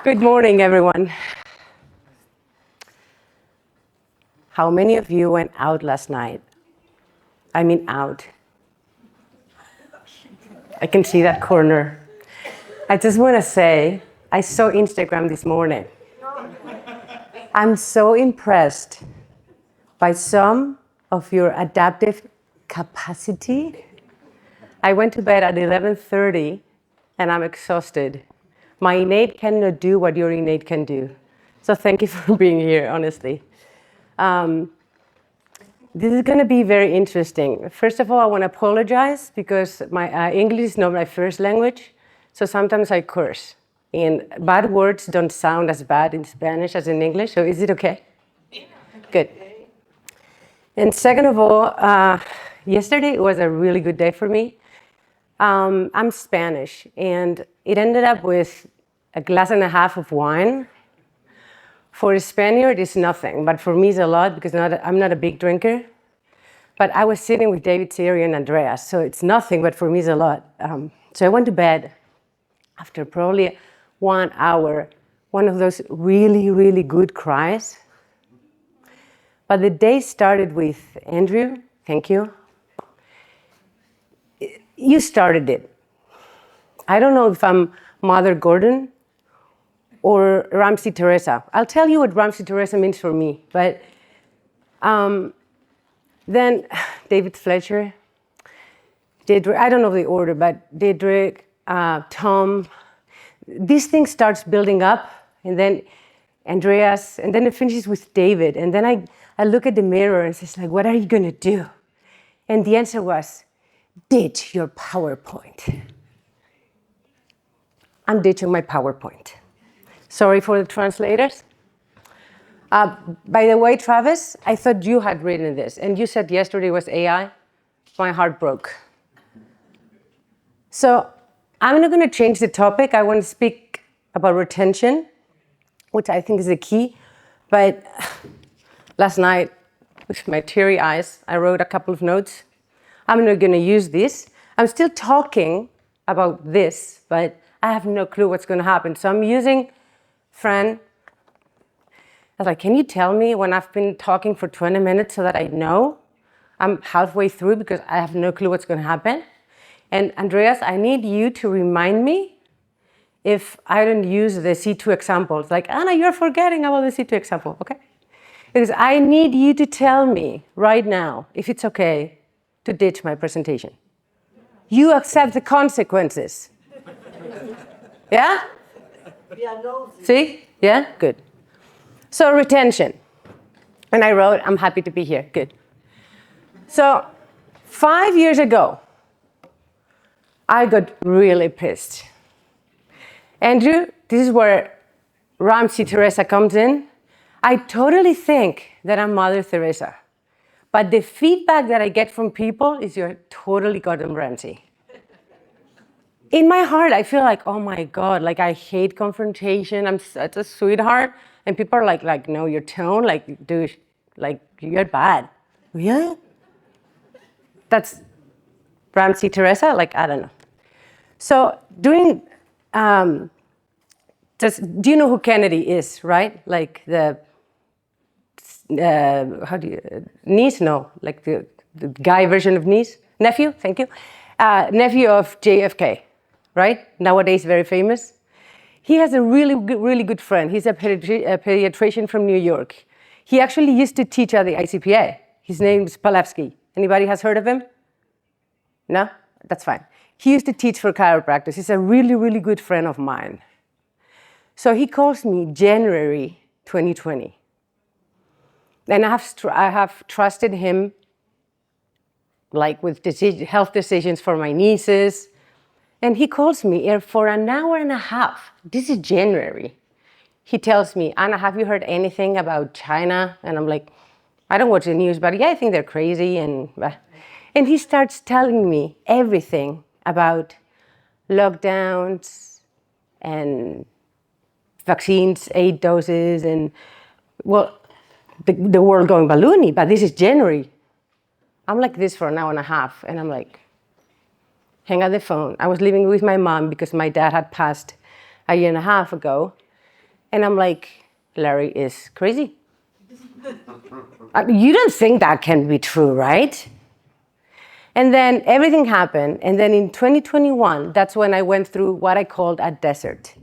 Good morning, everyone. How many of you went out last night? I mean out. I can see that corner. I just want to say, I saw Instagram this morning. I'm so impressed by some of your adaptive capacity. I went to bed at 11:30 and I'm exhausted. My innate cannot do what your innate can do. So thank you for being here, honestly. This is going to be very interesting. First of all, I want to apologize because my English is not my first language, so sometimes I curse. And bad words don't sound as bad in Spanish as in English, so is it okay? Yeah. Good. And second of all, yesterday was a really good day for me. I'm Spanish, and it ended up with a glass and a half of wine. For a Spaniard, it's nothing, but for me, it's a lot because I'm not a big drinker. But I was sitting with David, Siri, and Andreas, so it's nothing, but for me, it's a lot. So I went to bed after probably 1 hour, one of those really, really good cries. But the day started with Andrew, thank you. You started it. I don't know if I'm Mother Gordon or Ramsey Teresa. I'll tell you what Ramsey Teresa means for me. But then David Fletcher, Deirdre, I don't know the order, but Deirdre, Tom, this thing starts building up, and then Andreas, and then it finishes with David. And then I look at the mirror and it's like, what are you going to do? And the answer was, ditch your PowerPoint. I'm ditching my PowerPoint. Sorry for the translators. By the way, Travis, I thought you had written this, and you said yesterday was AI. My heart broke. So I'm not going to change the topic. I want to speak about retention, which I think is the key. But last night, with my teary eyes, I wrote a couple of notes. I'm not going to use this. I'm still talking about this, but I have no clue what's going to happen. So I'm using Fran. I was like, can you tell me when I've been talking for 20 minutes so that I know? I'm halfway through because I have no clue what's going to happen. And Andreas, I need you to remind me if I don't use the C2 examples. Like, Anna, you're forgetting about the C2 example, okay? Because I need you to tell me right now if it's okay to ditch my presentation. You accept the consequences. Yeah? See? Yeah? Good. So retention. And I wrote, I'm happy to be here. Good. So 5 years ago, I got really pissed. Andrew, this is where Ramsey Teresa comes in. I totally think that I'm Mother Teresa. But the feedback that I get from people is you're totally Gordon Ramsay. In my heart, I feel like, oh my God, like I hate confrontation. I'm such a sweetheart. And people are like, no, your tone, like, dude, like, you're bad. Really? That's Ramsey Teresa? Like, I don't know. So do you know who Kennedy is, right? Like the, niece? No, like the guy version of niece? Nephew, thank you. Nephew of JFK, right? Nowadays very famous. He has a really good friend. He's a pediatrician from New York. He actually used to teach at the ICPA. His name is Palevsky. Anybody has heard of him? No? That's fine. He used to teach for chiropractors. He's a really good friend of mine. So he calls me January 2020. And I have trusted him like with health decisions for my nieces. And he calls me for an hour and a half. This is January. He tells me, Anna, have you heard anything about China? And I'm like, I don't watch the news, but yeah, I think they're crazy. And he starts telling me everything about lockdowns and vaccines, 8 doses, and well, the world going balloony, but this is January. I'm like this for an hour and a half, and I'm like, hang up the phone. I was living with my mom because my dad had passed a year and a half ago. And I'm like, Larry is crazy. You don't think that can be true, right? And then everything happened. And then in 2021, that's when I went through what I called a desert.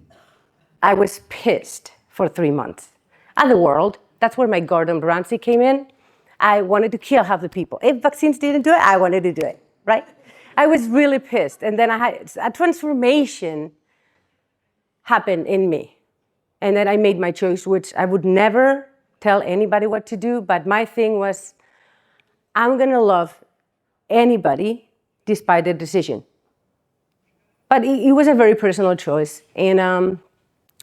I was pissed for 3 months at the world. That's where my Gordon Ramsay came in. I wanted to kill half the people. If vaccines didn't do it, I wanted to do it, right? I was really pissed. And then I had a transformation happen in me. And then I made my choice, which I would never tell anybody what to do. But my thing was, I'm going to love anybody despite their decision. But it was a very personal choice. And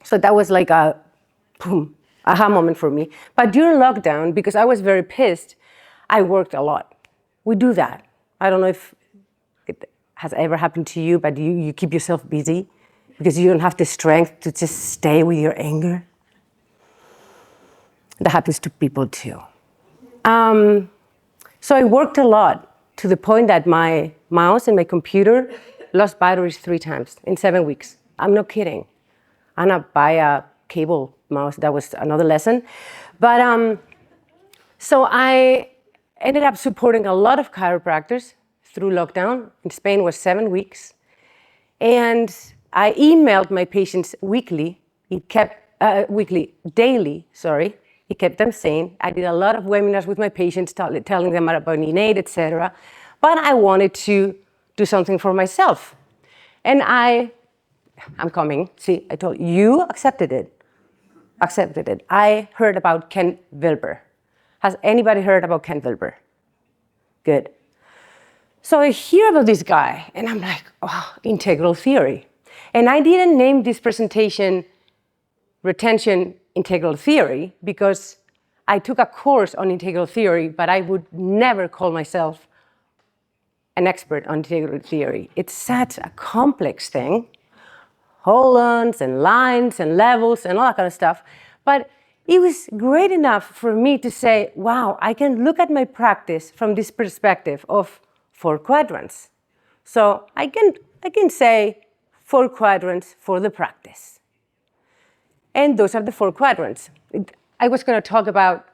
so that was like a boom, aha moment for me. But during lockdown, because I was very pissed, I worked a lot. We do that. I don't know if it has ever happened to you, but you keep yourself busy because you don't have the strength to just stay with your anger. That happens to people too. So I worked a lot to the point that my mouse and my computer lost batteries 3 times in 7 weeks. I'm not kidding. I'm not buy a cable mouse. That was another lesson. But so I ended up supporting a lot of chiropractors through lockdown. In Spain it was 7 weeks. And I emailed my patients weekly. It kept daily, sorry. It kept them sane. I did a lot of webinars with my patients, telling them about innate, etc. But I wanted to do something for myself. And I'm coming. See, I told you, accepted it. I heard about Ken Wilber. Has anybody heard about Ken Wilber? Good. So I hear about this guy, and I'm like, oh, integral theory. And I didn't name this presentation Retention Integral Theory because I took a course on integral theory, but I would never call myself an expert on integral theory. It's such a complex thing. Hollands and lines and levels and all that kind of stuff. But it was great enough for me to say, wow, I can look at my practice from this perspective of 4 quadrants. So I can say 4 quadrants for the practice. And those are the 4 quadrants. I was going to talk about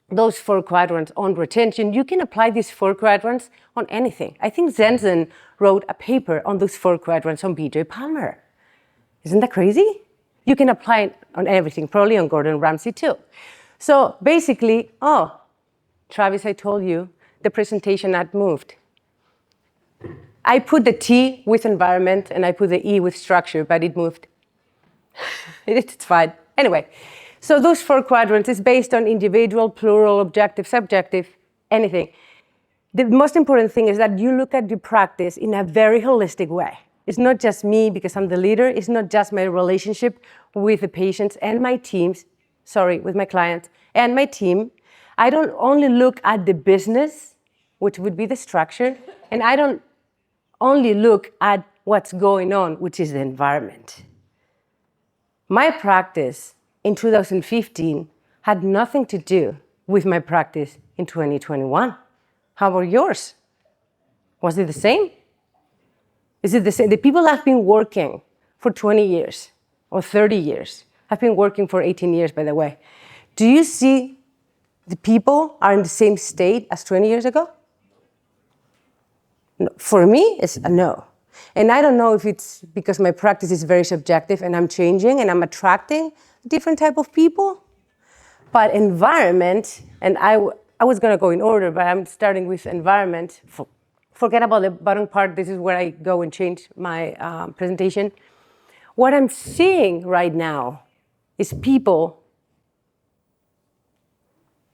those 4 quadrants on retention. You can apply these 4 quadrants on anything. I think Zenzen wrote a paper on those 4 quadrants on B.J. Palmer. Isn't that crazy? You can apply it on everything, probably on Gordon Ramsay too. So basically, Travis, I told you, the presentation had moved. I put the T with environment and I put the E with structure, but it moved. It's fine. Anyway, so those 4 quadrants is based on individual, plural, objective, subjective, anything. The most important thing is that you look at your practice in a very holistic way. It's not just me because I'm the leader. It's not just my relationship with the patients and my teams, with my clients and my team. I don't only look at the business, which would be the structure, and I don't only look at what's going on, which is the environment. My practice in 2015 had nothing to do with my practice in 2021. How about yours? Was it the same? Is it the same? The people that have been working for 20 years or 30 years, have been working for 18 years, by the way. Do you see the people are in the same state as 20 years ago? No. For me, it's a no. And I don't know if it's because my practice is very subjective and I'm changing and I'm attracting different type of people. But environment, and I was going to go in order, but I'm starting with environment. Forget about the bottom part. This is where I go and change my presentation. What I'm seeing right now is people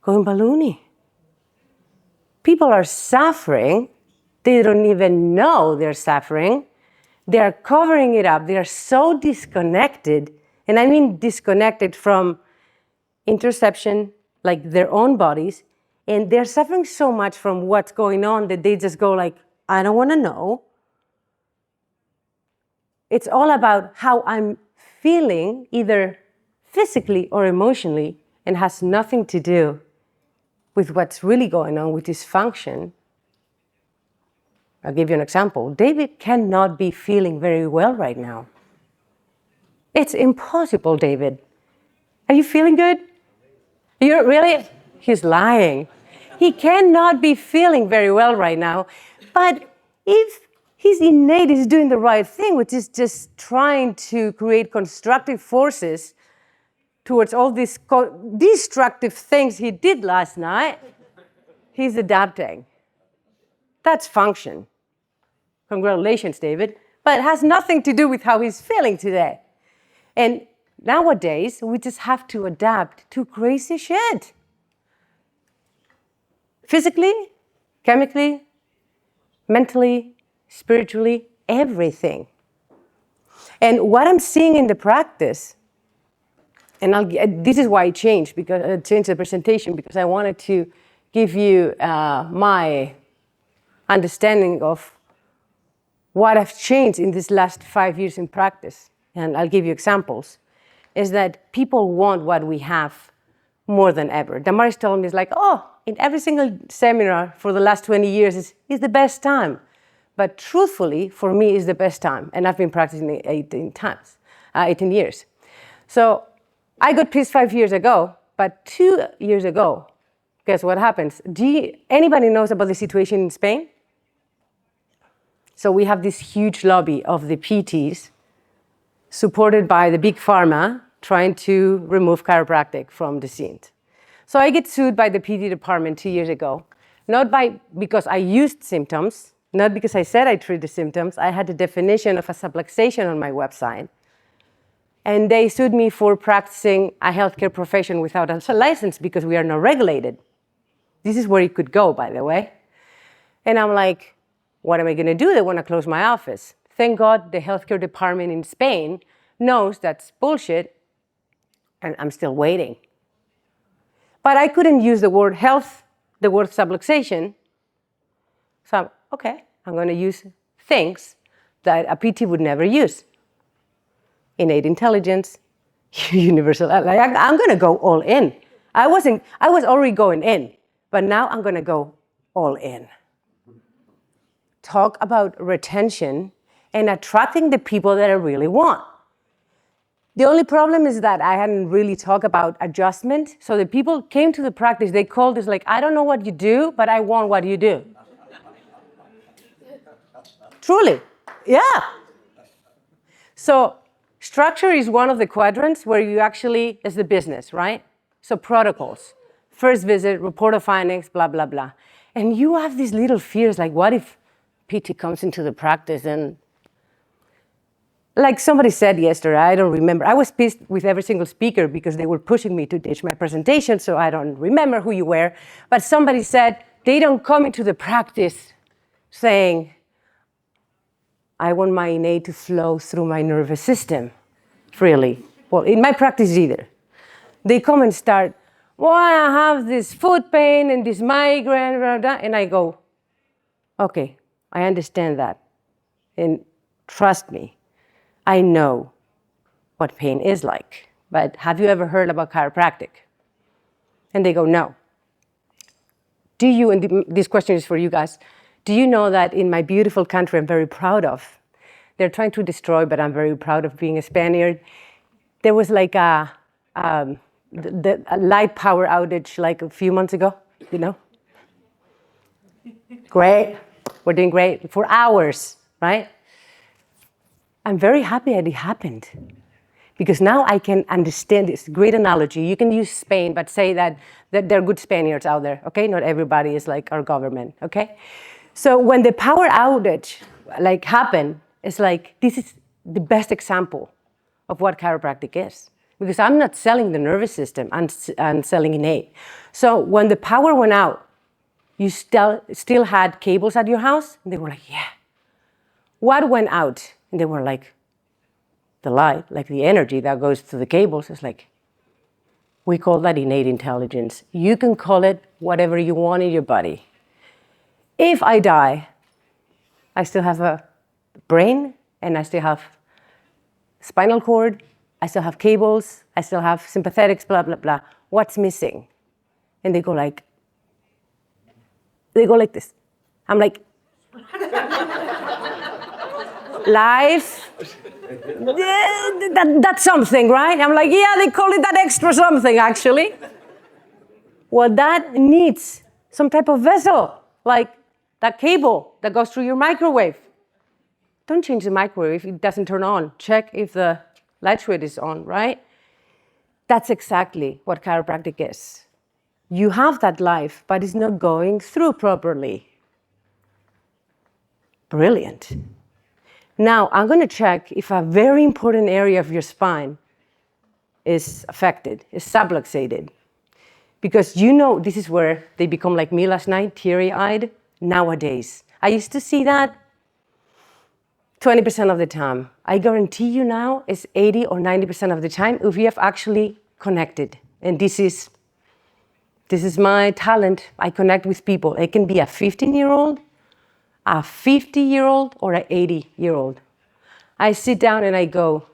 going balloony. People are suffering. They don't even know they're suffering. They are covering it up. They are so disconnected, and I mean disconnected from interoception, like their own bodies, and they're suffering so much from what's going on that they just go like, I don't want to know. It's all about how I'm feeling, either physically or emotionally, and has nothing to do with what's really going on with this function. I'll give you an example. David cannot be feeling very well right now. It's impossible, David. Are you feeling good? You're really? He's lying. He cannot be feeling very well right now. But if his innate is doing the right thing, which is just trying to create constructive forces towards all these destructive things he did last night, he's adapting. That's function. Congratulations, David. But it has nothing to do with how he's feeling today. And nowadays, we just have to adapt to crazy shit. Physically, chemically, mentally, spiritually, everything. And what I'm seeing in the practice, and this is why I changed the presentation, because I wanted to give you my understanding of what I've changed in these last 5 years in practice. And I'll give you examples, is that people want what we have more than ever. Damaris told me, it's like, oh, in every single seminar for the last 20 years is the best time. But truthfully, for me, is the best time. And I've been practicing 18 years. So I got pissed 5 years ago, but 2 years ago, guess what happens? Anybody knows about the situation in Spain? So we have this huge lobby of the PTs supported by the big pharma trying to remove chiropractic from the scene. So I get sued by the PT department 2 years ago, not because I used symptoms, not because I said I treated the symptoms. I had a definition of a subluxation on my website. And they sued me for practicing a healthcare profession without a license because we are not regulated. This is where it could go, by the way. And I'm like, what am I going to do? They want to close my office. Thank God the healthcare department in Spain knows that's bullshit, and I'm still waiting. But I couldn't use the word health, the word subluxation. So, I'm going to use things that a PT would never use. Innate intelligence, universal. I'm going to go all in. I was already going in, but now I'm going to go all in. Talk about retention and attracting the people that I really want. The only problem is that I hadn't really talked about adjustment. So the people came to the practice, they called us like, I don't know what you do, but I want what you do. Truly, yeah. So structure is one of the quadrants where you actually, is the business, right? So protocols, first visit, report of findings, blah, blah, blah. And you have these little fears, like what if PT comes into the practice and like somebody said yesterday, I don't remember. I was pissed with every single speaker because they were pushing me to ditch my presentation, so I don't remember who you were. But somebody said they don't come into the practice saying, I want my innate to flow through my nervous system freely. Well, in my practice either. They come and start, well, I have this foot pain and this migraine, blah, blah, and I go, okay, I understand that. And trust me, I know what pain is like, but have you ever heard about chiropractic? And they go, no. Do you, and this question is for you guys, do you know that in my beautiful country I'm very proud of, they're trying to destroy, but I'm very proud of being a Spaniard. There was like a light power outage like a few months ago, you know? Great, we're doing great for hours, right? I'm very happy that it happened because now I can understand this great analogy. You can use Spain, but say that there are good Spaniards out there, okay? Not everybody is like our government, okay? So when the power outage like happened, it's like, this is the best example of what chiropractic is because I'm not selling the nervous system, I'm selling innate. So when the power went out, you still had cables at your house? And they were like, yeah. What went out? And they were like, the light, like the energy that goes to the cables. It's like, we call that innate intelligence. You can call it whatever you want in your body. If I die, I still have a brain and I still have spinal cord, I still have cables, I still have sympathetics, blah, blah, blah. What's missing? And they go like this. I'm like, life, That's something, right? I'm like, yeah, they call it that extra something, actually. Well, that needs some type of vessel, like that cable that goes through your microwave. Don't change the microwave if it doesn't turn on. Check if the light switch is on, right? That's exactly what chiropractic is. You have that life, but it's not going through properly. Brilliant. Now, I'm going to check if a very important area of your spine is affected, is subluxated. Because you know, this is where they become like me last night, teary-eyed, nowadays. I used to see that 20% of the time. I guarantee you now it's 80 or 90% of the time if you have actually connected. And this is my talent. I connect with people. It can be a 15-year-old, a 50-year-old, or an 80-year-old. I sit down and I go,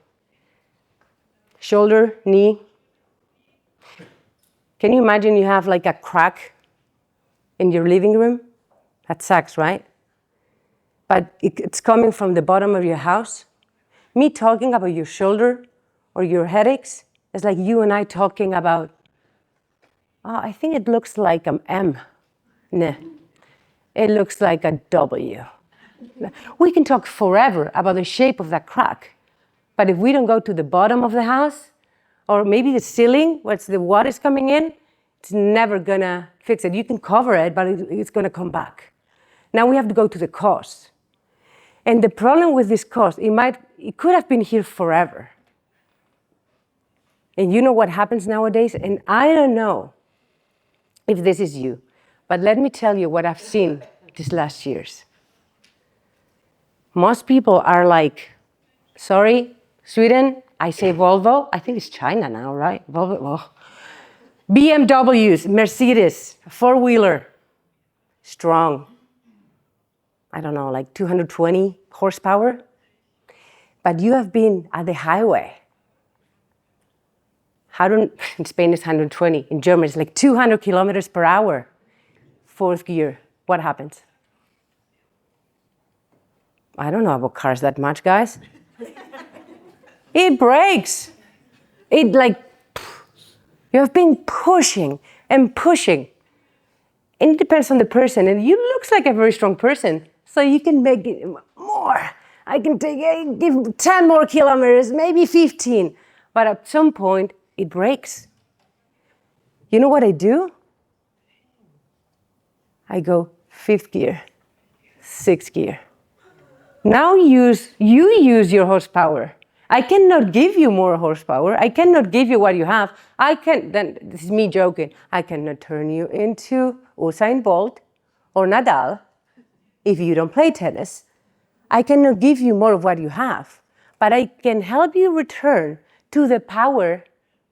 shoulder, knee. Can you imagine you have like a crack in your living room? That sucks, right? But it's coming from the bottom of your house. Me talking about your shoulder or your headaches is like you and I talking about, oh, I think it looks like an M. Nah, it looks like a W. We can talk forever about the shape of that crack. But if we don't go to the bottom of the house, or maybe the ceiling, where the water's coming in, it's never gonna fix it. You can cover it, but it's gonna come back. Now we have to go to the cause. And the problem with this cause, it could have been here forever. And you know what happens nowadays? And I don't know if this is you, but let me tell you what I've seen these last years. Most people are like, sorry, Sweden, I say Volvo. I think it's China now, right? Volvo. Oh. BMWs, Mercedes, four-wheeler, strong. I don't know, like 220 horsepower. But you have been at the highway. In Spain it's 120. In Germany it's like 200 kilometers per hour. Fourth gear. What happens? I don't know about cars that much, guys. It breaks. You have been pushing and pushing. And it depends on the person. And you looks like a very strong person. So you can make it more. I can give 10 more kilometers, maybe 15. But at some point, it breaks. You know what I do? I go fifth gear, sixth gear. Now you use your horsepower. I cannot give you more horsepower. I cannot give you what you have. This is me joking. I cannot turn you into Usain Bolt or Nadal if you don't play tennis. I cannot give you more of what you have, but I can help you return to the power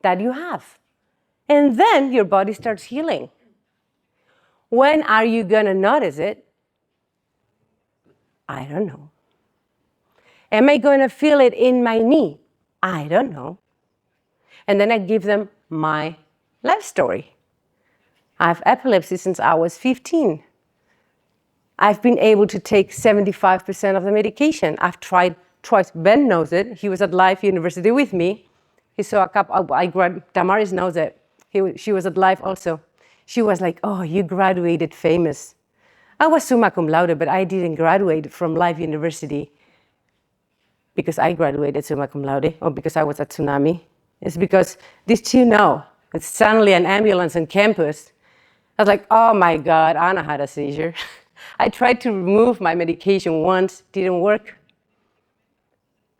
that you have. And then your body starts healing. When are you gonna notice it? I don't know. Am I going to feel it in my knee? I don't know. And then I give them my life story. I have epilepsy since I was 15. I've been able to take 75% of the medication. I've tried twice. Ben knows it. He was at Life University with me. He saw a couple. Damaris knows it. She was at Life also. She was like, oh, you graduated famous. I was summa cum laude, but I didn't graduate from Life University because I graduated summa cum laude, or because I was at Tsunami. It's because these two know. It's suddenly an ambulance on campus. I was like, oh my God, Anna had a seizure. I tried to remove my medication once, didn't work.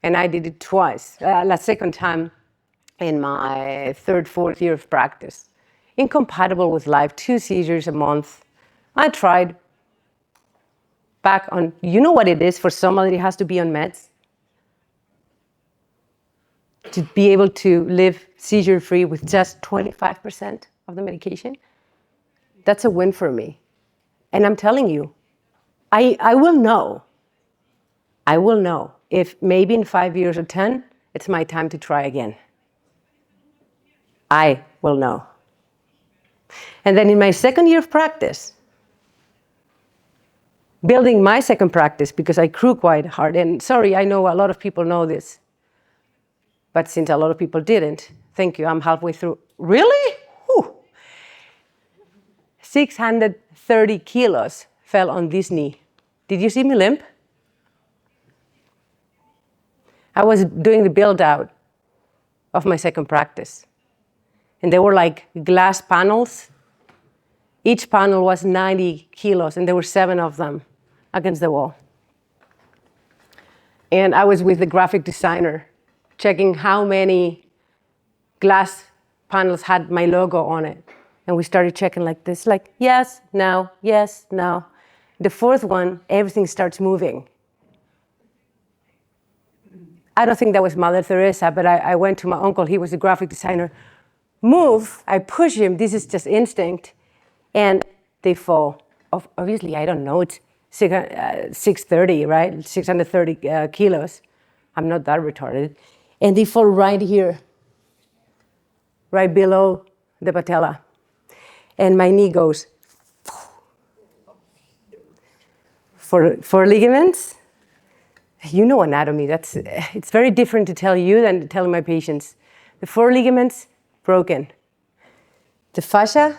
And I did it twice, the second time in my third, fourth year of practice. Incompatible with life, 2 seizures a month. I tried back on, you know what it is for somebody who has to be on meds? To be able to live seizure-free with just 25% of the medication? That's a win for me. And I'm telling you, I will know. I will know if maybe in 5 years or 10, it's my time to try again. I will know. And then in my second year of practice, building my second practice, because I grew quite hard, and sorry, I know a lot of people know this. But since a lot of people didn't, thank you, I'm halfway through. Really? Whew. 630 kilos fell on this knee. Did you see me limp? I was doing the build out of my second practice. And they were like glass panels. Each panel was 90 kilos, and there were 7 of them against the wall. And I was with the graphic designer, checking how many glass panels had my logo on it. And we started checking like this, like, yes, no, yes, no. The 4th one, everything starts moving. I don't think that was Mother Teresa, but I went to my uncle, he was a graphic designer. Move, I push him, this is just instinct, and they fall. Obviously, I don't know, it's 630, right? 630 kilos. I'm not that retarded. And they fall right here, right below the patella. And my knee goes. For ligaments, you know anatomy. It's very different to tell you than to tell my patients. The 4 ligaments, broken. The fascia,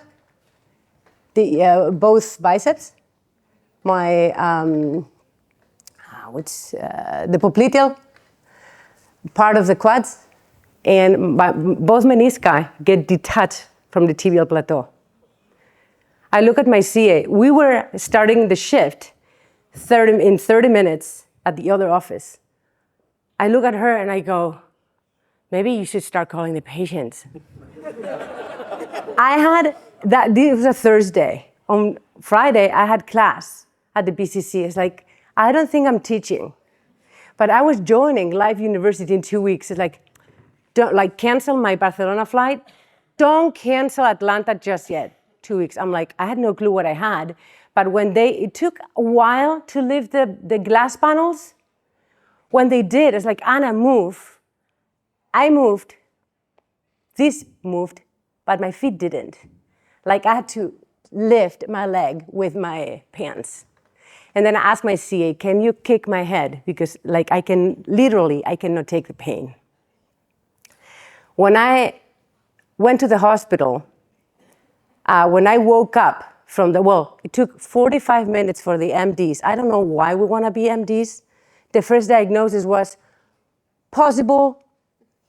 both biceps, the popliteal, part of the quads, and both menisci get detached from the tibial plateau. I look at my CA. We were starting the shift in 30 minutes at the other office. I look at her and I go, maybe you should start calling the patients. This was a Thursday. On Friday, I had class at the BCC. It's like, I don't think I'm teaching, but I was joining Live University in 2 weeks. It's like, don't cancel my Barcelona flight. Don't cancel Atlanta just yet. 2 weeks. I'm like, I had no clue what I had. But it took a while to lift the glass panels. When they did, it's like, Anna, move. I moved. This moved, but my feet didn't. Like I had to lift my leg with my pants. And then I asked my CA, can you kick my head? Because I cannot take the pain. When I went to the hospital, when I woke up it took 45 minutes for the MDs. I don't know why we want to be MDs. The first diagnosis was possible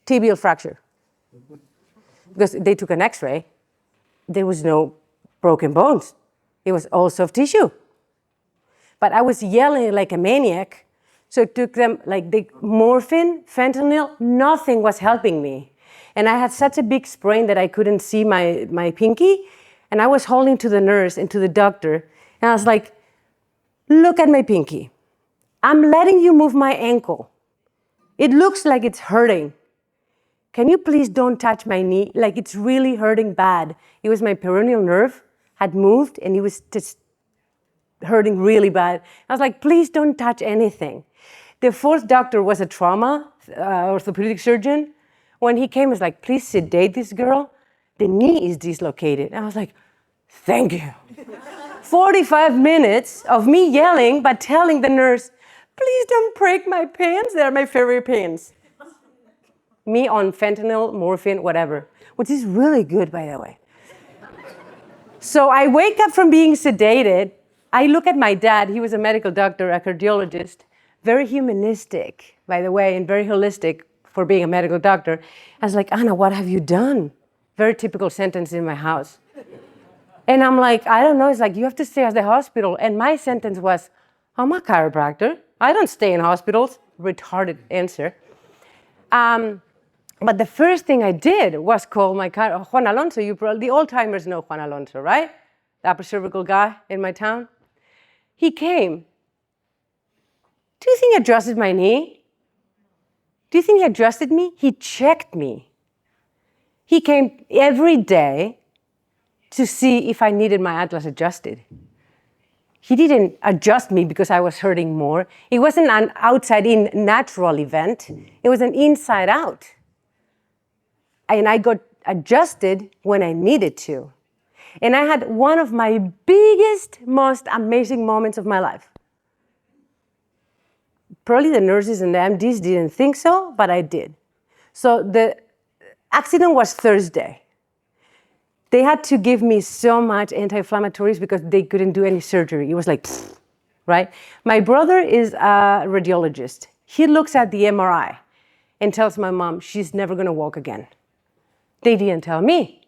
tibial fracture. Because they took an x-ray. There was no broken bones. It was all soft tissue. But I was yelling like a maniac. So it took them the morphine, fentanyl, nothing was helping me. And I had such a big sprain that I couldn't see my pinky. And I was holding to the nurse and to the doctor. And I was like, look at my pinky. I'm letting you move my ankle. It looks like it's hurting. Can you please don't touch my knee? It's really hurting bad. It was my peroneal nerve had moved and it was just hurting really bad. I was like, please don't touch anything. The 4th doctor was a trauma orthopedic surgeon. When he came, he was like, please sedate this girl. The knee is dislocated. And I was like, thank you. 45 minutes of me yelling, but telling the nurse, please don't break my pants. They're my favorite pants. Me on fentanyl, morphine, whatever, which is really good, by the way. So I wake up from being sedated. I look at my dad. He was a medical doctor, a cardiologist, very humanistic, by the way, and very holistic for being a medical doctor. I was like, Anna, what have you done? Very typical sentence in my house. And I'm like, I don't know. It's like, you have to stay at the hospital. And my sentence was, I'm a chiropractor. I don't stay in hospitals. Retarded answer. But the first thing I did was call my Juan Alonso. The old timers know Juan Alonso, right? The upper cervical guy in my town. He came. Do you think he adjusted my knee? Do you think he adjusted me? He checked me. He came every day to see if I needed my atlas adjusted. He didn't adjust me because I was hurting more. It wasn't an outside-in natural event. It was an inside-out. And I got adjusted when I needed to. And I had one of my biggest, most amazing moments of my life. Probably the nurses and the MDs didn't think so, but I did. So the accident was Thursday. They had to give me so much anti-inflammatories because they couldn't do any surgery. It was like, pfft, right? My brother is a radiologist. He looks at the MRI and tells my mom she's never going to walk again. They didn't tell me.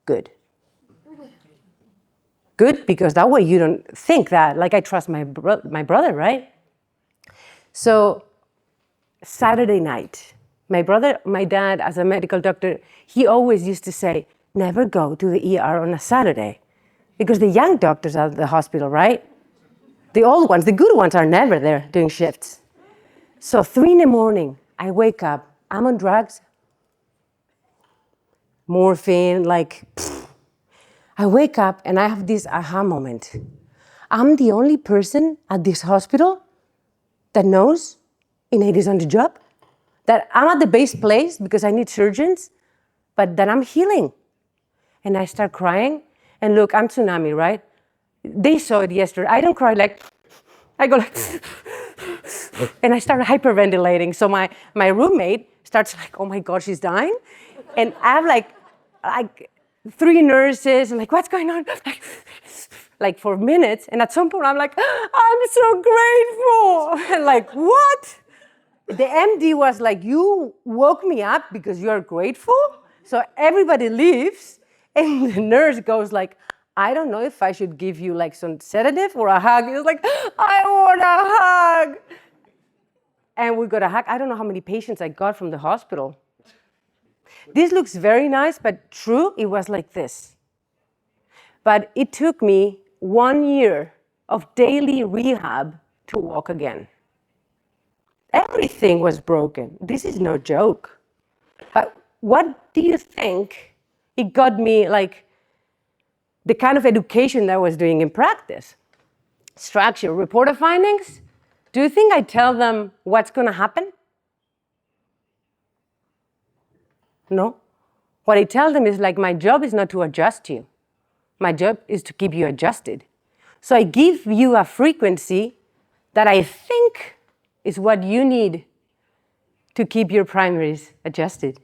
Good. Good, because that way you don't think that. Like, I trust my brother, right? So Saturday night, my dad, as a medical doctor, he always used to say, never go to the ER on a Saturday. Because the young doctors at the hospital, right? The old ones, the good ones are never there doing shifts. So 3 a.m, I wake up, I'm on drugs, morphine, like, pfft. I wake up and I have this aha moment. I'm the only person at this hospital that knows innate is on the job, that I'm at the base place because I need surgeons, but that I'm healing. And I start crying, and look, I'm tsunami, right? They saw it yesterday. I don't cry like, I go like, and I start hyperventilating. So my roommate starts like, oh my God, she's dying. And I have like 3 nurses, and like, what's going on? Like for minutes. And at some point I'm like, I'm so grateful. And like, what? The MD was like, you woke me up because you are grateful? So everybody leaves. And the nurse goes like, I don't know if I should give you like some sedative or a hug. It was like, I want a hug. And we got a hug. I don't know how many patients I got from the hospital. This looks very nice, but true, it was like this. But it took me 1 year of daily rehab to walk again. Everything was broken. This is no joke. But what do you think it got me, like, the kind of education that I was doing in practice? Structure, reporter findings. Do you think I tell them what's going to happen? No. What I tell them is like, my job is not to adjust you. My job is to keep you adjusted. So I give you a frequency that I think is what you need to keep your primaries adjusted.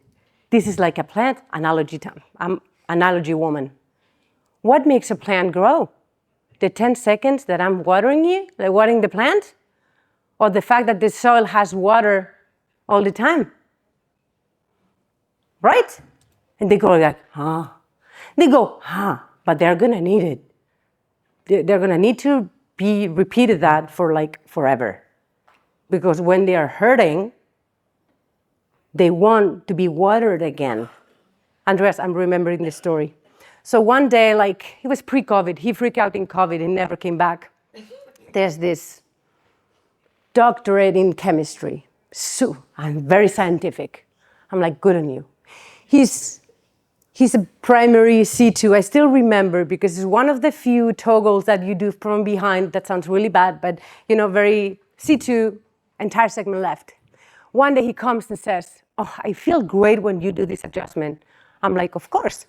This is like a plant analogy time. I'm analogy woman. What makes a plant grow? The 10 seconds that I'm watering you, like watering the plant? Or the fact that the soil has water all the time? Right? And they go like, huh? They go, huh? But they're gonna need it. They're gonna need to be repeated that for like forever. Because when they are hurting, they want to be watered again. Andreas, I'm remembering the story. So one day, like, it was pre-COVID, he freaked out in COVID and never came back. There's this doctorate in chemistry. So I'm very scientific. I'm like, good on you. He's a primary C2. I still remember because it's one of the few toggles that you do from behind. That sounds really bad, but you know, very C2, entire segment left. One day he comes and says, oh, I feel great when you do this adjustment. I'm like, of course.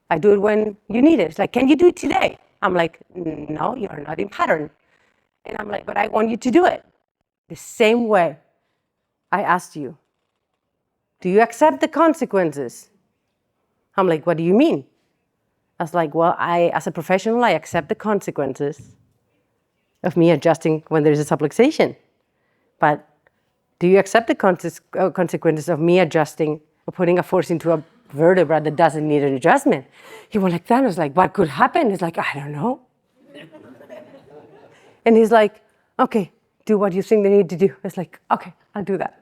I do it when you need it. It's like, can you do it today? I'm like, no, you're not in pattern. And I'm like, but I want you to do it. The same way I asked you. Do you accept the consequences? I'm like, what do you mean? I was like, well, as a professional, I accept the consequences of me adjusting when there's a subluxation. But do you accept the consequences of me adjusting or putting a force into a vertebra that doesn't need an adjustment? He went like that. I was like, what could happen? He's like, I don't know. And he's like, okay, do what you think they need to do. It's like, okay, I'll do that.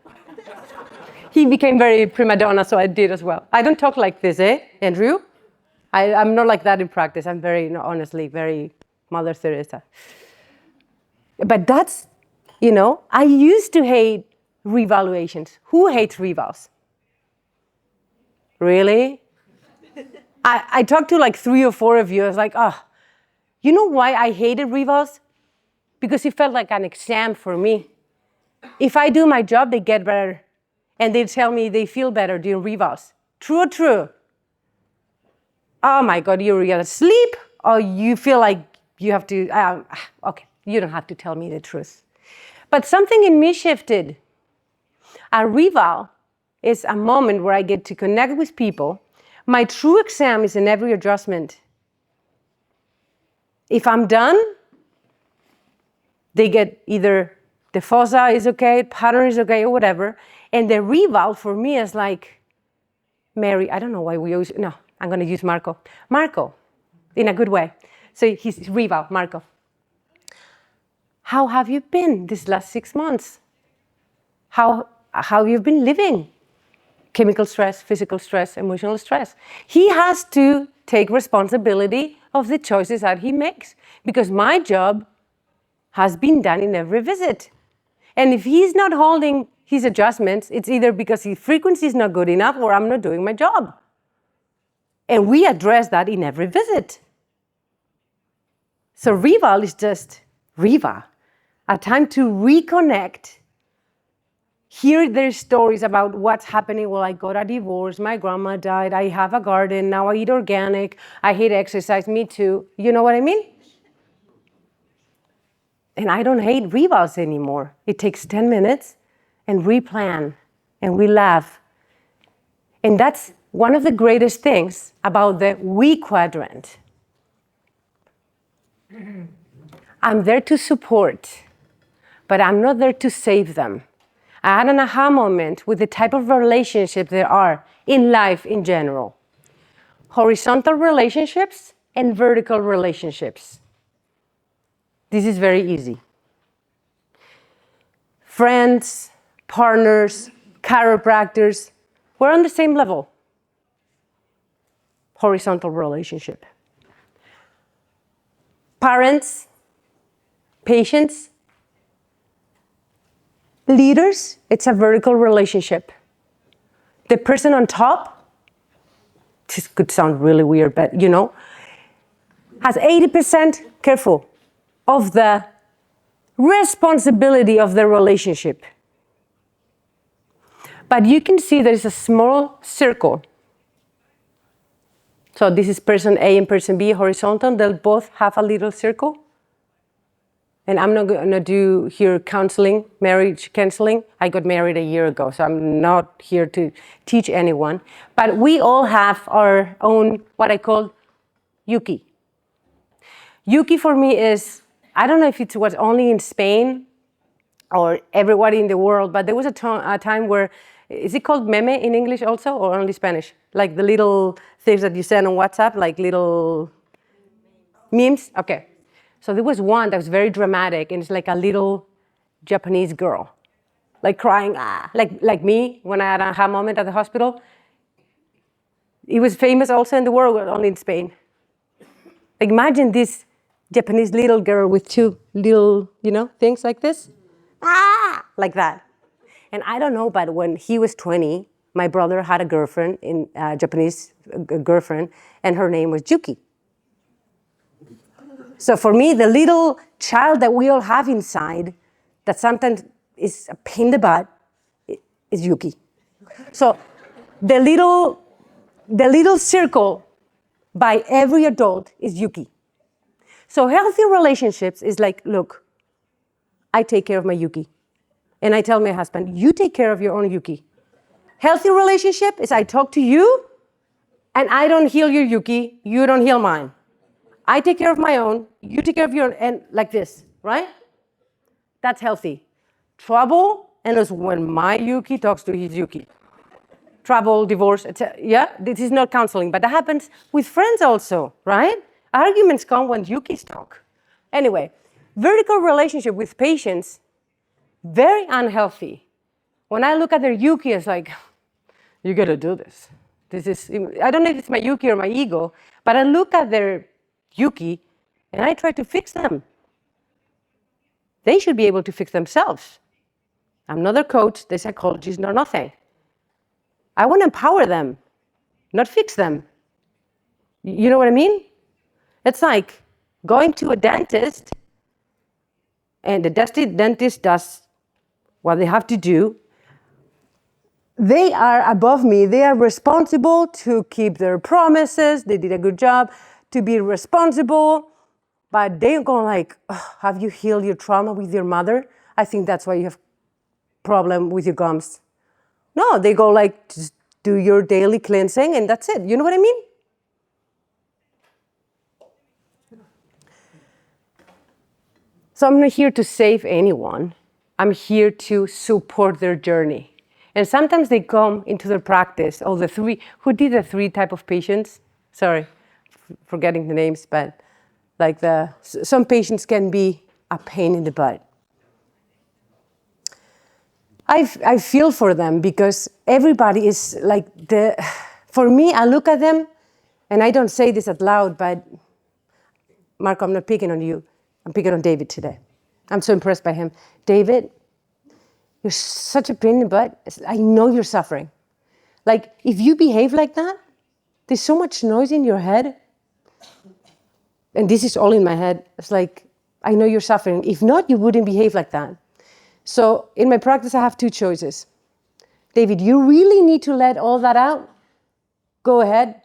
He became very prima donna, so I did as well. I don't talk like this, Andrew? I'm not like that in practice. I'm very, honestly, very Mother Teresa. But that's, I used to hate revaluations. Who hates revals? Really? I talked to like 3 or 4 of you. I was like, oh, you know why I hated revals? Because it felt like an exam for me. If I do my job, they get better. And they tell me they feel better during revals. True or true? Oh my God, you're either asleep or you feel like you have to, okay, you don't have to tell me the truth. But something in me shifted. A reval is a moment where I get to connect with people. My true exam is in every adjustment. If I'm done, they get either the fossa is okay, pattern is okay, or whatever. And the reval for me is like, Mary, I don't know why we always, no, I'm going to use Marco. Marco, in a good way. So he's reval, Marco. How have you been this last 6 months? How you've been living? Chemical stress, physical stress, emotional stress. He has to take responsibility of the choices that he makes, because my job has been done in every visit. And if he's not holding his adjustments, it's either because his frequency is not good enough or I'm not doing my job. And we address that in every visit. So reval is just reval, a time to reconnect, hear their stories about what's happening. Well, I got a divorce, my grandma died, I have a garden, now I eat organic, I hate exercise, me too. You know what I mean? And I don't hate revals anymore. It takes 10 minutes and we plan and we laugh. And that's one of the greatest things about the we quadrant. I'm there to support, but I'm not there to save them. I had an aha moment with the type of relationship there are in life in general. Horizontal relationships and vertical relationships. This is very easy. Friends, partners, chiropractors, we're on the same level. Horizontal relationship. Parents, patients, leaders, it's a vertical relationship. The person on top, this could sound really weird, but has 80%, careful, of the responsibility of the relationship. But you can see there is a small circle. So this is person A and person B, horizontal. They'll both have a little circle. And I'm not going to do here counseling, marriage counseling. I got married a year ago, so I'm not here to teach anyone. But we all have our own, what I call Yuki. Yuki for me is, I don't know if it was only in Spain or everybody in the world, but there was a time where, is it called meme in English also, or only Spanish? Like the little things that you send on WhatsApp, like little memes? Okay. So there was one that was very dramatic, and it's like a little Japanese girl, like crying, like me when I had a aha moment at the hospital. It was famous also in the world, only in Spain. Like imagine this Japanese little girl with two little, things like this, like that. And I don't know, but when he was 20, my brother had a girlfriend, Japanese girlfriend, and her name was Yuki. So for me, the little child that we all have inside, that sometimes is a pain in the butt, is Yuki. So the little circle by every adult is Yuki. So healthy relationships is like, look, I take care of my Yuki. And I tell my husband, you take care of your own Yuki. Healthy relationship is I talk to you, and I don't heal your Yuki, you don't heal mine. I take care of my own, you take care of your own, and like this, right? That's healthy. Trouble, and it's when my Yuki talks to his Yuki. Trouble, divorce, etc. Yeah, this is not counseling, but that happens with friends also, right? Arguments come when Yukis talk. Anyway, vertical relationship with patients, very unhealthy. When I look at their Yuki, it's like, you gotta do this. I don't know if it's my Yuki or my ego, but I look at their Yuki and I try to fix them. They should be able to fix themselves. I'm not their coach, the psychologist, nor nothing. I want to empower them, not fix them. You know what I mean? It's like going to a dentist, and the dentist does what they have to do. They are above me. They are responsible to keep their promises. They did a good job to be responsible. But they go like, oh, have you healed your trauma with your mother? I think that's why you have problem with your gums. No, they go like, just do your daily cleansing and that's it. You know what I mean? So I'm not here to save anyone. I'm here to support their journey. And sometimes they come into their practice, the three, who did the 3 type of patients? Sorry, forgetting the names, but like some patients can be a pain in the butt. I feel for them because everybody is like for me, I look at them and I don't say this out loud, but Marco, I'm not picking on you. I'm picking on David today. I'm so impressed by him. David, you're such a pain in the butt. I know you're suffering. Like, if you behave like that, there's so much noise in your head. And this is all in my head. It's like, I know you're suffering. If not, you wouldn't behave like that. So in my practice, I have 2 choices. David, you really need to let all that out? Go ahead.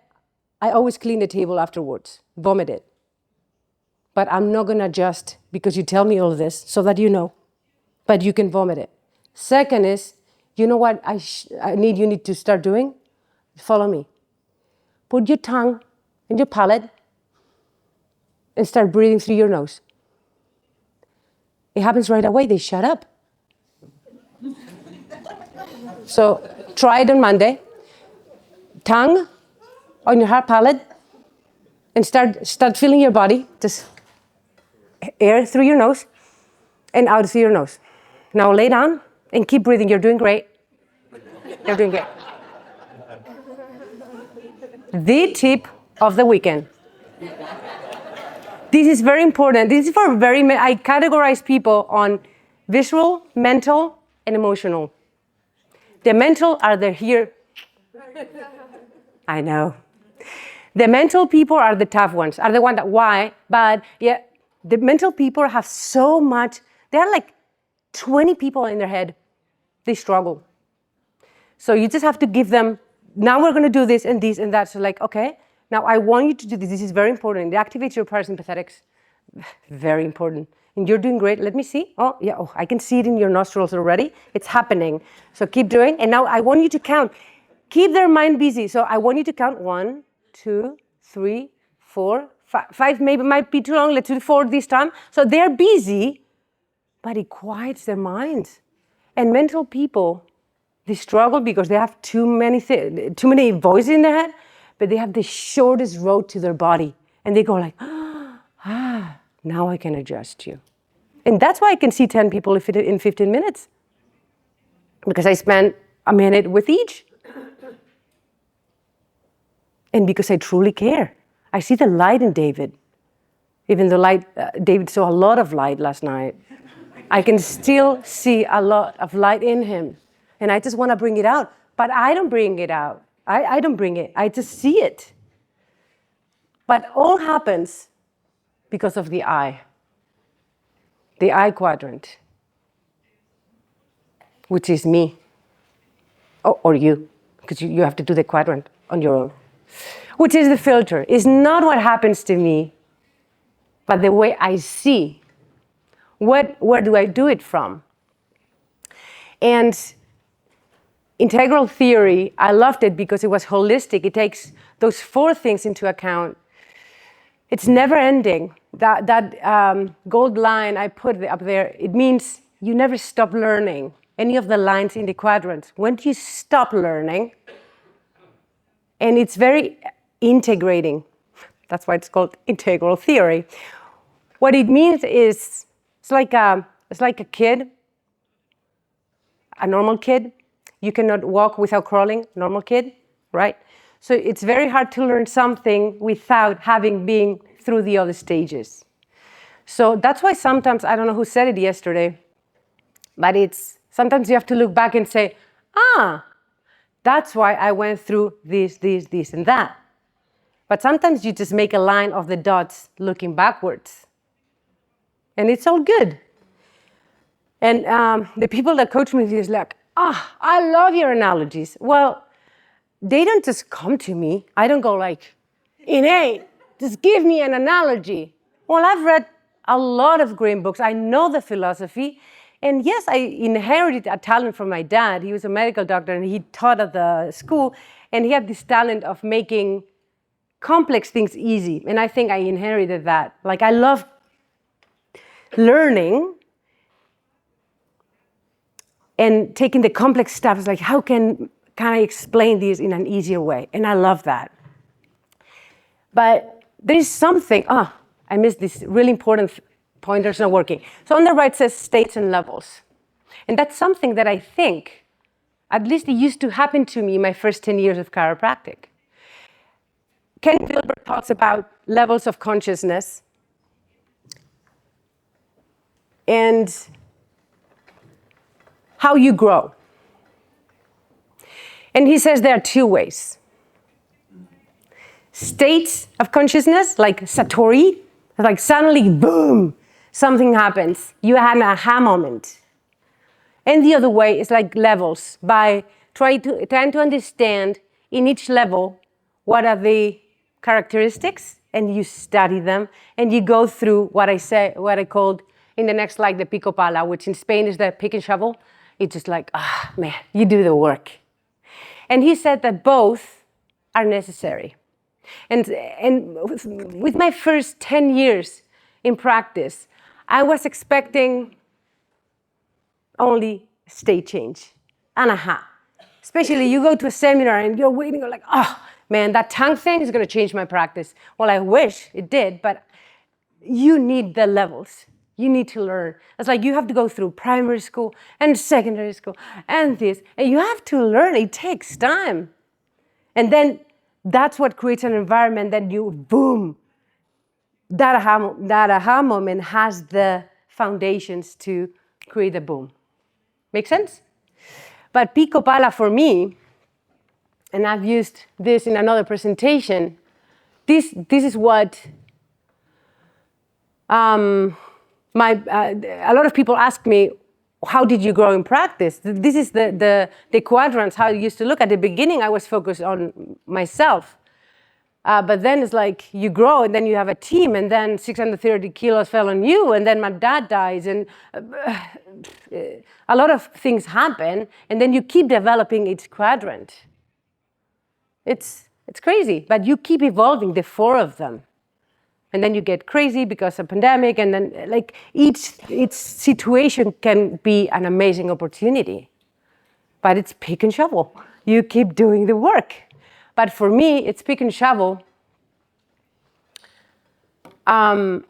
I always clean the table afterwards. Vomit it. But I'm not going to adjust because you tell me all of this so that you know. But you can vomit it. Second is, you know what you need to start doing? Follow me. Put your tongue in your palate and start breathing through your nose. It happens right away. They shut up. So try it on Monday. Tongue on your hard palate and start feeling your body. Just air through your nose and out through your nose. Now lay down and keep breathing. You're doing great. You're doing great. The tip of the weekend. This is very important. This is for I categorize people on visual, mental, and emotional. The mental are here. I know. The mental people are the tough ones, are the one that why, but yeah, the mental people have so much, there are like 20 people in their head. They struggle. So you just have to give them, now we're going to do this and that. So like, okay, now I want you to do this. This is very important. It activates your parasympathetics. Very important. And you're doing great. Let me see. Oh, yeah. Oh, I can see it in your nostrils already. It's happening. So keep doing. And now I want you to count. Keep their mind busy. So I want you to count 1, 2, 3, 4, 5. Maybe might be too long. Let's do 4 this time. So they're busy, but it quiets their minds. And mental people, they struggle because they have too many voices in their head, but they have the shortest road to their body. And they go like, now I can adjust you. And that's why I can see 10 people in 15 minutes. Because I spend a minute with each. And because I truly care. I see the light in David. Even though David saw a lot of light last night. I can still see a lot of light in him. And I just want to bring it out. But I don't bring it out. I don't bring it. I just see it. But all happens because of the eye. The eye quadrant. Which is me. Or you. Because you have to do the quadrant on your own. Which is the filter. It's not what happens to me, but the way I see. Where do I do it from? And integral theory, I loved it because it was holistic. It takes those 4 things into account. It's never ending. That gold line I put up there, it means you never stop learning. Any of the lines in the quadrants. When do you stop learning? And it's very integrating. That's why it's called integral theory. What it means is, it's like a kid, a normal kid. You cannot walk without crawling, normal kid, right? So it's very hard to learn something without having been through the other stages. So that's why sometimes, I don't know who said it yesterday, but sometimes you have to look back and say, that's why I went through this, and that. But sometimes you just make a line of the dots looking backwards. And it's all good. And the people that coach me is like, I love your analogies. Well, they don't just come to me. I don't go like, innate, just give me an analogy. Well, I've read a lot of great books. I know the philosophy. And yes, I inherited a talent from my dad. He was a medical doctor and he taught at the school, and he had this talent of making complex things easy. And I think I inherited that. Like, I love learning and taking the complex stuff. It's like, how can I explain this in an easier way? And I love that. But there is something, I missed this really important pointer's not working. So on the right says states and levels. And that's something that I think, at least it used to happen to me in my first 10 years of chiropractic. Ken Gilbert talks about levels of consciousness. And how you grow. And he says there are two ways. States of consciousness, like Satori, like suddenly, boom, something happens. You had an aha moment. And the other way is like levels, by trying to understand in each level what are the characteristics, and you study them, and you go through what I called in the next slide the pico pala, which in Spain is the pick and shovel. It's just like, man, you do the work. And he said that both are necessary. And with my first 10 years in practice, I was expecting only state change, and aha. Especially you go to a seminar and you're waiting, you're like, man, that tongue thing is going to change my practice. Well, I wish it did, but you need the levels. You need to learn. It's like you have to go through primary school and secondary school and this, and you have to learn. It takes time. And then that's what creates an environment that you, boom, that aha moment has the foundations to create a boom. Make sense? But pico pala for me, and I've used this in another presentation, this is what a lot of people ask me, how did you grow in practice? This is the quadrants, how I used to look. At the beginning, I was focused on myself. But then it's like you grow, and then you have a team, and then 630 kilos fell on you, and then my dad dies, and a lot of things happen, and then you keep developing each quadrant. It's crazy, but you keep evolving the four of them. And then you get crazy because of pandemic, and then like each situation can be an amazing opportunity. But it's pick and shovel. You keep doing the work. But for me, it's pick and shovel. The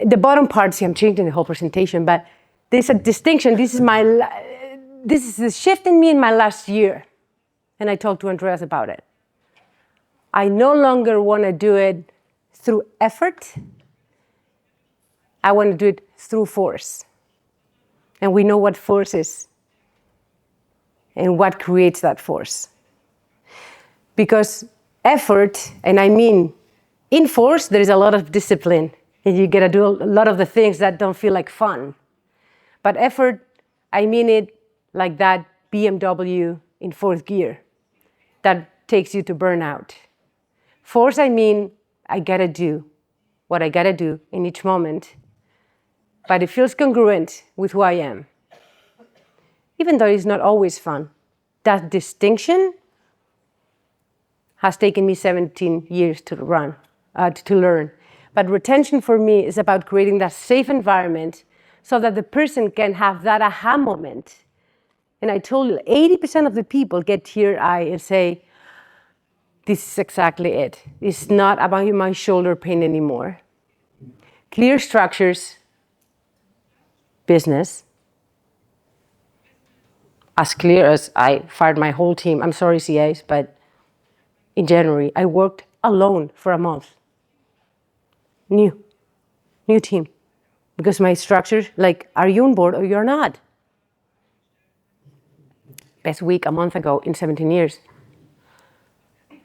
bottom part, see, I'm changing the whole presentation, but there's a distinction. This is the shift in me in my last year. And I talked to Andreas about it. I no longer want to do it through effort. I want to do it through force. And we know what force is and what creates that force. Because effort, and I mean in force, there is a lot of discipline, and you get to do a lot of the things that don't feel like fun. But effort, I mean it like that BMW in fourth gear that takes you to burnout. Force, I mean, I gotta do what I gotta do in each moment, but it feels congruent with who I am. Even though it's not always fun. That distinction has taken me 17 years to learn. But retention for me is about creating that safe environment so that the person can have that aha moment. And I told you, 80% of the people get tear-eye and say, this is exactly it. It's not about my shoulder pain anymore. Clear structures, business. As clear as I fired my whole team. I'm sorry, CAs, but in January, I worked alone for a month. New team. Because my structures, like, are you on board or you're not? Best week a month ago in 17 years.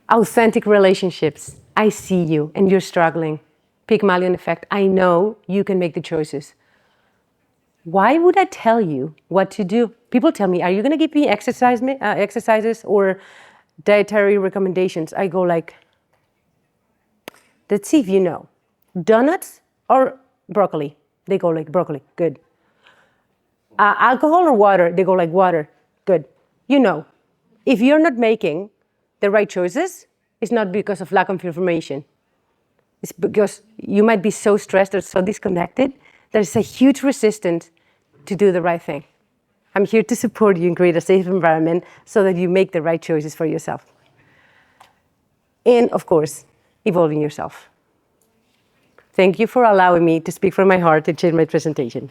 Authentic relationships. I see you and you're struggling. Pygmalion effect. I know you can make the choices. Why would I tell you what to do? People tell me, are you going to give me exercises or dietary recommendations? I go like, let's see if you know. Donuts or broccoli? They go like broccoli. Good. Alcohol or water? They go like water. Good. You know, if you're not making the right choices, it's not because of lack of information. It's because you might be so stressed or so disconnected. There's a huge resistance to do the right thing. I'm here to support you and create a safe environment so that you make the right choices for yourself. And of course, evolving yourself. Thank you for allowing me to speak from my heart and share my presentation.